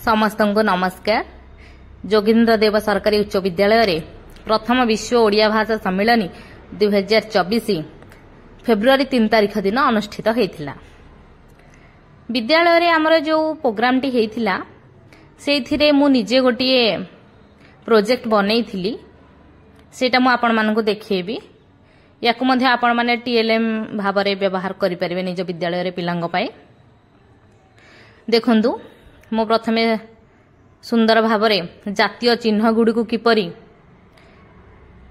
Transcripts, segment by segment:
समस्त को नमस्कार। जोगेन्द्र देव सरकारी उच्च विद्यालय रे प्रथम विश्व ओडिया भाषा सम्मेलन 2024 फेब्रुआरी 3 तारिख दिन अनुष्ठित होता। विद्यालय रे आमर जो प्रोग्राम टी होता से मु निजे गोटे प्रोजेक्ट बनई थी सेटा मु आपण मानकु देखिएबी। याकु मध्य आपण माने टीएलएम भाव में व्यवहार करि परिबे निज विद्यालय रे पिलांग पाए। देखंतु मु प्रथमे सुंदर भाव में जातीय चिन्ह गुडी को किपरि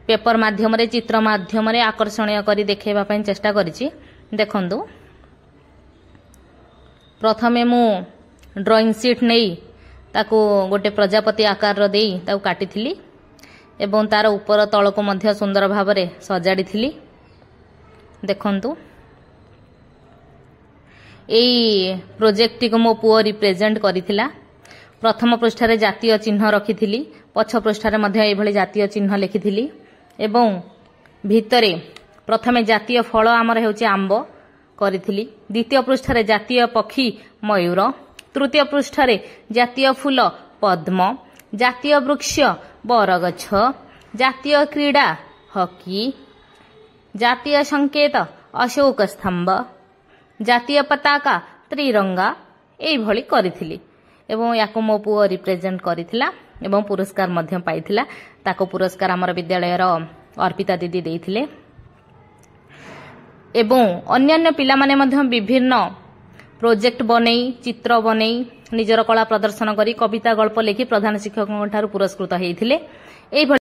पेपर माध्यम रे चित्र माध्यम रे आकर्षणीय करी देखेबा पई चेष्टा करिछि। देखंतु प्रथमे मु ड्राइंग शीट नै ताको गोटे प्रजापति आकार रो देई ताको काटिथिली एवं तार ऊपर तल को मध्य सुंदर भाव में सजाड़ी थिली। देखंतु एई प्रोजेक्ट टी को मो पुओ रिप्रेजेंट करिथिला। प्रथम पृष्ठ रे जातीय चिन्ह रखिथिली, पछ पृष्ठ रे मध्य एई भली जातीय चिन्ह लिखिथिली एवं भितरे प्रथमे जातीय फल आमर हेउची आंब करिथिली। द्वितीय पृष्ठ रे जातीय पक्षी मयूर, तृतीय पृष्ठ रे जातीय फूल पद्म, जातीय वृक्ष बरगछ, जातीय क्रीड़ा हॉकी, जातीय संकेत अशोक स्तंभ, जातीय पताका त्रिरंगा एई भली करिथिली एवं याको मो पुओ रिप्रेजेंट करिथिला एवं पुरस्कार मध्य पाइथिला। ताको पुरस्कार हमर विद्यालय रो अर्पिता दीदी देइथिले एवं अन्यान्य पिला माने मध्य विभिन्न प्रोजेक्ट बनेई चित्र बनेई निजर कला प्रदर्शन करी कविता गल्प लिखि प्रधान शिक्षक ठारू पुरस्कृत हेइथिले। एई